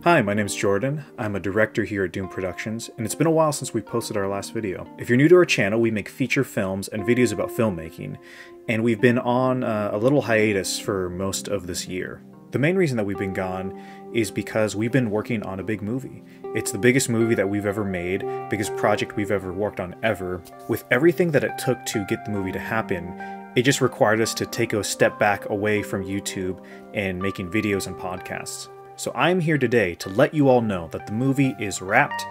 Hi, my name's Jordan. I'm a director here at Doom Productions, and it's been a while since we posted our last video. If you're new to our channel, we make feature films and videos about filmmaking, and we've been on a little hiatus for most of this year. The main reason that we've been gone is because we've been working on a big movie. It's the biggest movie that we've ever made, biggest project we've ever worked on ever. With everything that it took to get the movie to happen, it just required us to take a step back away from YouTube and making videos and podcasts. So I'm here today to let you all know that the movie is wrapped,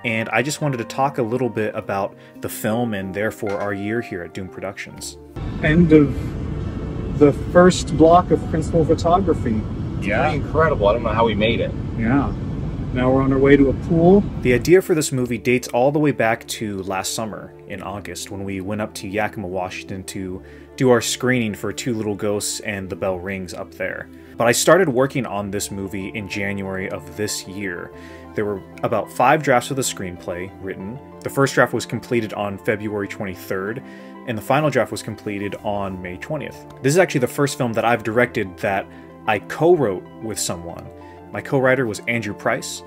and I just wanted to talk a little bit about the film and therefore our year here at Doom Productions. End of the first block of principal photography. Yeah, incredible. I don't know how we made it. Yeah. Now we're on our way to a pool. The idea for this movie dates all the way back to last summer in August when we went up to Yakima, Washington to do our screening for Two Little Ghosts and The Bell Rings up there. But I started working on this movie in January of this year. There were about 5 drafts of the screenplay written. The first draft was completed on February 23rd, and the final draft was completed on May 20th. This is actually the first film that I've directed that I co-wrote with someone. My co-writer was Andrew Price.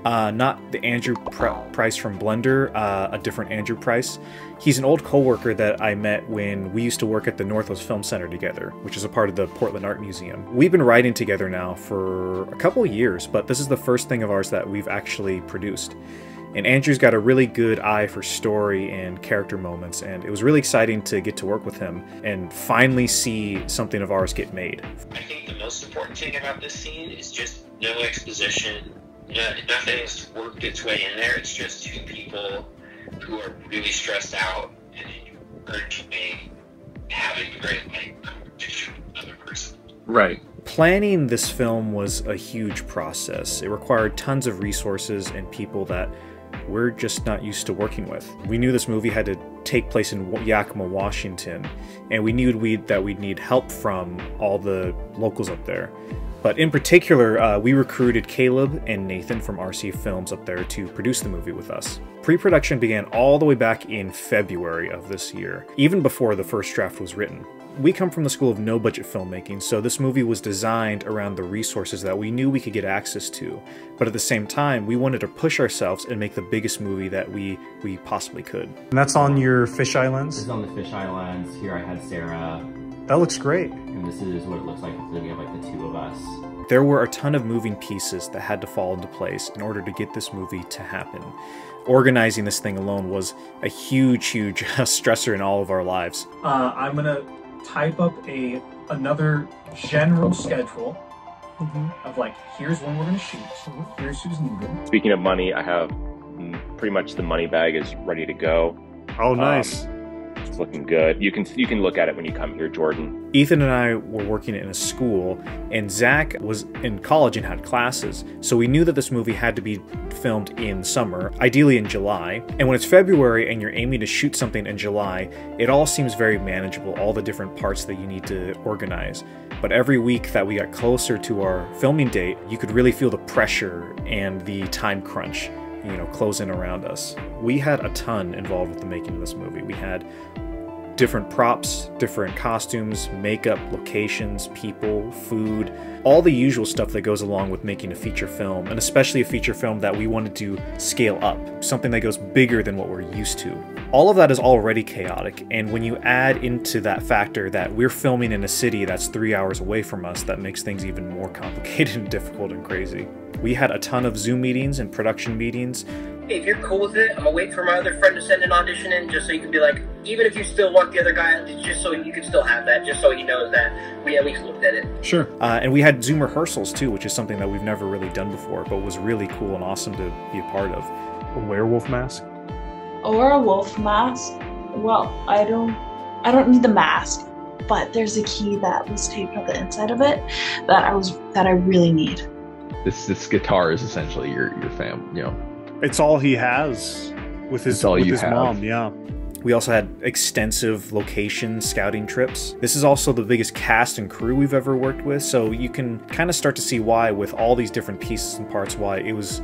Not the Andrew Price from Blender, a different Andrew Price. He's an old co-worker that I met when we used to work at the Northwest Film Center together, which is a part of the Portland Art Museum. We've been writing together now for a couple of years, but this is the first thing of ours that we've actually produced. And Andrew's got a really good eye for story and character moments, and it was really exciting to get to work with him and finally see something of ours get made. I think the most important thing about this scene is just no exposition. Nothing's worked its way in there. It's just two people who are really stressed out and urgently having a great competition with another person. Right. Planning this film was a huge process. It required tons of resources and people that we're just not used to working with. We knew this movie had to take place in Yakima, Washington, and we knew that we'd need help from all the locals up there. But in particular, we recruited Caleb and Nathan from RC Films up there to produce the movie with us. Pre-production began all the way back in February of this year, even before the first draft was written. We come from the school of no-budget filmmaking, so this movie was designed around the resources that we knew we could get access to. But at the same time, we wanted to push ourselves and make the biggest movie that we possibly could. And that's on your fisheye lens? This is on the fisheye lens. Here I had Sarah. That looks great. And this is what it looks like if we have like the two of us. There were a ton of moving pieces that had to fall into place in order to get this movie to happen. Organizing this thing alone was a huge stressor in all of our lives. I'm gonna type up another general schedule of like, here's when we're gonna shoot, here's who's needed. Speaking of money, I have pretty much the money bag is ready to go. Oh, nice. It's looking good. You can look at it when you come here, Jordan. Ethan and I were working in a school, and Zach was in college and had classes, so we knew that this movie had to be filmed in summer, ideally in July. And when it's February and you're aiming to shoot something in July, it all seems very manageable, all the different parts that you need to organize. But every week that we got closer to our filming date, you could really feel the pressure and the time crunch, closing around us. We had a ton involved with the making of this movie. We had different props, different costumes, makeup, locations, people, food, all the usual stuff that goes along with making a feature film, and especially a feature film that we wanted to scale up, something that goes bigger than what we're used to. All of that is already chaotic, and when you add into that factor that we're filming in a city that's 3 hours away from us, that makes things even more complicated and difficult and crazy. We had a ton of Zoom meetings and production meetings. Hey, if you're cool with it, I'm gonna wait for my other friend to send an audition in just so you can be like, even if you still want the other guy, just so you can still have that, just so he knows that we at least looked at it. Sure. And we had Zoom rehearsals too, which is something that we've never really done before, but was really cool and awesome to be a part of. A werewolf mask? Or a wolf mask? Well, I don't need the mask, but there's a key that was taped on the inside of it that I really need. This guitar is essentially your fam, It's all he has with his mom, yeah. We also had extensive location scouting trips. This is also the biggest cast and crew we've ever worked with, so you can kind of start to see why, with all these different pieces and parts, why it was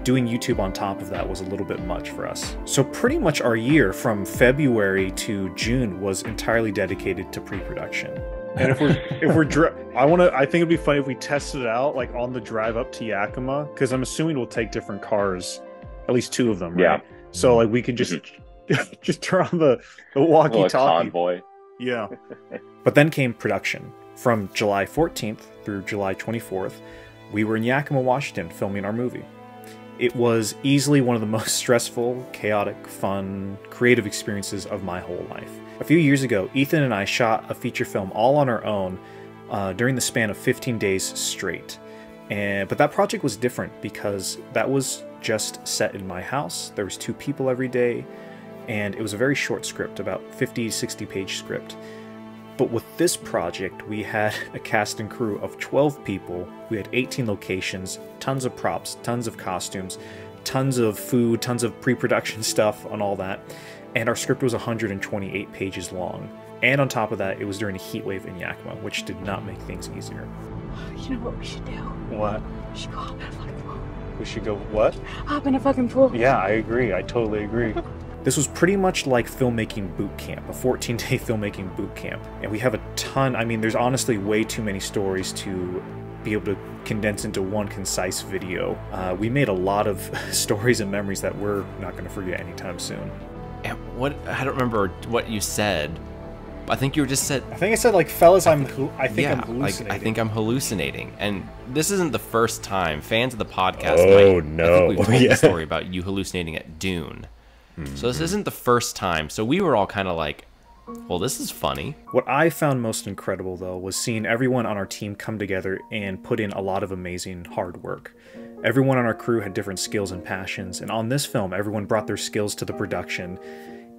doing YouTube on top of that was a little bit much for us. So pretty much our year from February to June was entirely dedicated to pre-production. And I think it'd be funny if we tested it out like on the drive up to Yakima, because I'm assuming we'll take different cars, at least 2 of them, right? Yeah. So like we can just just turn on the walkie-talkie. Convoy. Yeah. But then came production. From July 14th through July 24th, we were in Yakima, Washington, filming our movie. It was easily one of the most stressful, chaotic, fun, creative experiences of my whole life. A few years ago, Ethan and I shot a feature film all on our own during the span of 15 days straight. But that project was different because that was just set in my house. There was 2 people every day, and it was a very short script, about 50, 60-page script. But with this project, we had a cast and crew of 12 people. We had 18 locations, tons of props, tons of costumes, tons of food, tons of pre-production stuff and all that. And our script was 128 pages long. And on top of that, it was during a heat wave in Yakima, which did not make things easier. You know what we should do? What? We should go hop in a fucking pool. We should go what? Hop in a fucking pool. Yeah, I agree. I totally agree. This was pretty much like filmmaking boot camp, a 14-day filmmaking boot camp. And we have a ton, I mean, there's honestly way too many stories to be able to condense into one concise video. We made a lot of stories and memories that we're not going to forget anytime soon. And I don't remember what you said. I think you were just said. I think I said like, fellas, I'm hallucinating. Like, I think I'm hallucinating. And this isn't the first time fans of the podcast. Oh, no! no! I think we've told the story about you hallucinating at Dune. So this isn't the first time. So we were all kind of like, well, this is funny. What I found most incredible, though, was seeing everyone on our team come together and put in a lot of amazing hard work. Everyone on our crew had different skills and passions, and on this film, everyone brought their skills to the production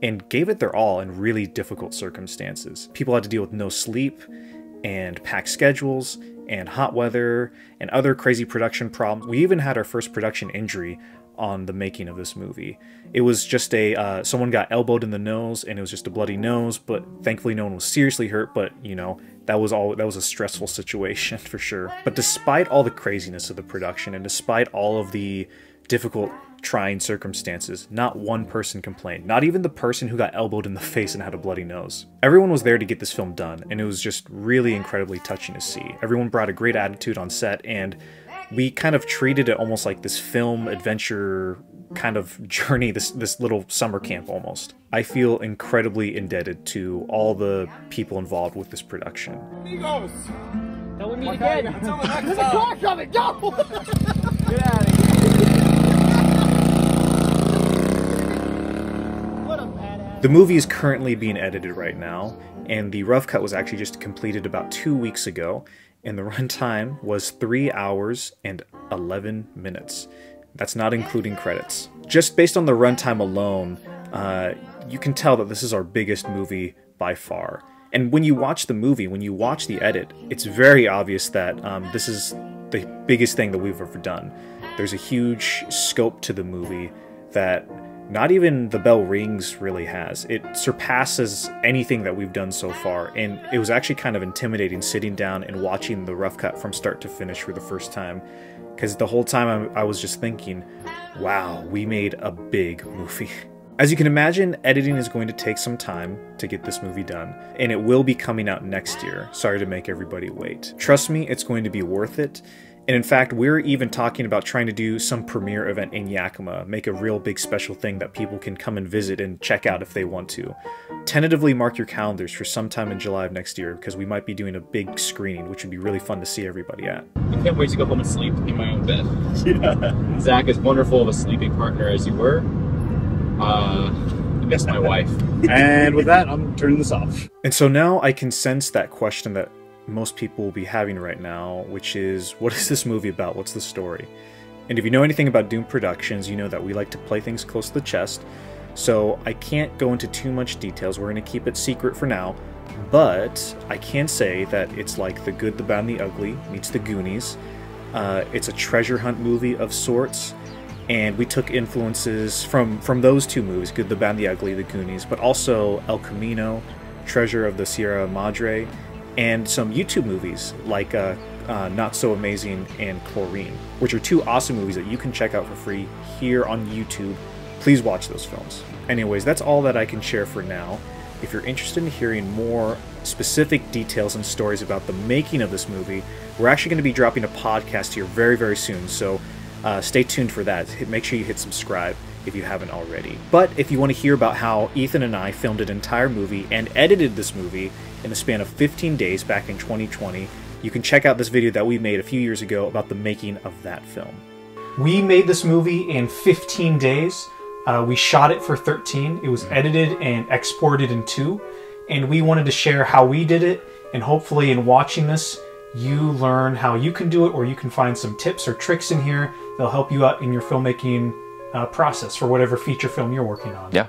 and gave it their all in really difficult circumstances. People had to deal with no sleep, and packed schedules, and hot weather, and other crazy production problems. We even had our first production injury on the making of this movie. It was just someone got elbowed in the nose, and it was just a bloody nose, but thankfully no one was seriously hurt, but you know, that was a stressful situation for sure. But despite all the craziness of the production, and despite all of the difficult, trying circumstances, not one person complained, not even the person who got elbowed in the face and had a bloody nose. Everyone was there to get this film done, and it was just really incredibly touching to see. Everyone brought a great attitude on set, and we kind of treated it almost like this film adventure kind of journey, this little summer camp almost. I feel incredibly indebted to all the people involved with this production. Amigos! Till we meet again! Until the next time! There's a car coming! Go! Get out of here! What a badass. The movie is currently being edited right now, and the rough cut was actually just completed about 2 weeks ago, and the runtime was 3 hours and 11 minutes. That's not including credits. Just based on the runtime alone, you can tell that this is our biggest movie by far. And when you watch the movie, when you watch the edit, it's very obvious that this is the biggest thing that we've ever done. There's a huge scope to the movie that not even The Bell Rings really has. It surpasses anything that we've done so far, and it was actually kind of intimidating sitting down and watching the rough cut from start to finish for the first time, because the whole time I was just thinking, wow, we made a big movie. As you can imagine, editing is going to take some time to get this movie done, and it will be coming out next year. Sorry to make everybody wait. Trust me, it's going to be worth it. And in fact, we're even talking about trying to do some premiere event in Yakima, make a real big special thing that people can come and visit and check out if they want to. Tentatively mark your calendars for sometime in July of next year, because we might be doing a big screening, which would be really fun to see everybody at. I can't wait to go home and sleep in my own bed. Yeah. Zach, as wonderful of a sleeping partner as you were, I miss my wife. And with that, I'm turning this off. And so now I can sense that question that most people will be having right now, which is, what is this movie about? What's the story? And if you know anything about Dune Productions, you know that we like to play things close to the chest, so I can't go into too much details. We're going to keep it secret for now, but I can say that it's like The Good, the Bad, and the Ugly meets The Goonies. It's a treasure hunt movie of sorts, and we took influences from those two movies, Good, the Bad, and the Ugly, The Goonies, but also El Camino, Treasure of the Sierra Madre, and some YouTube movies like Not So Amazing and Chlorine, which are 2 awesome movies that you can check out for free here on YouTube. Please watch those films. Anyways, that's all that I can share for now. If you're interested in hearing more specific details and stories about the making of this movie, we're actually going to be dropping a podcast here very, very soon. So stay tuned for that. Make sure you hit subscribe if you haven't already. But if you want to hear about how Ethan and I filmed an entire movie and edited this movie in the span of 15 days back in 2020, you can check out this video that we made a few years ago about the making of that film. We made this movie in 15 days. We shot it for 13. It was edited and exported in 2. And we wanted to share how we did it. And hopefully in watching this, you learn how you can do it, or you can find some tips or tricks in here that'll help you out in your filmmaking process for whatever feature film you're working on. Yeah.